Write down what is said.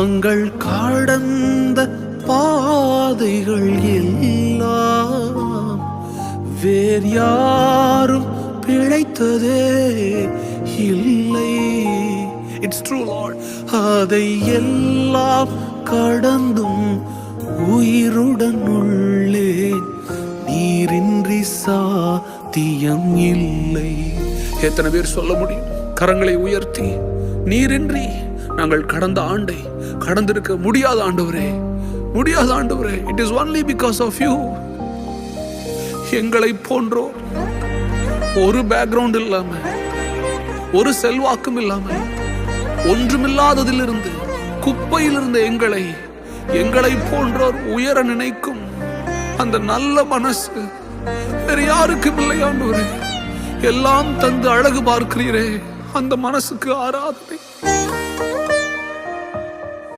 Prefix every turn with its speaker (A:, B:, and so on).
A: நாங்கள் கடந்த பாதைகள் எல்லாம் வேறு யாரும் பிழைத்ததே இல்லை. It's true Lord. அதை எல்லாம் கடந்தும் உயிருடன் உள்ளேன். நீரின்றி சாத்தியம் இல்லை. எத்தனை பேர் சொல்ல முடியும் கரங்களை உயர்த்தி, நீரின்றி நாங்கள் கடந்த ஆண்டை கடந்திருக்க முடியாத ஆண்டவரே, முடியாத ஆண்டவரே. It is only because of you. எங்களை போன்றோர் ஒரு பேக்ரவுண்ட் இல்லாம, ஒரு செல்வாக்கும் இல்லாம, ஒன்றுமில்லாததிலிருந்து குப்பையில் இருந்த எங்களை போன்றோர் உயர நினைக்கும் அந்த நல்ல மனசு வேறு யாருக்கும் இல்லை ஆண்டவரே. எல்லாம் தந்து அழகு பார்க்கிறீரே, அந்த மனசுக்கு ஆராதனை.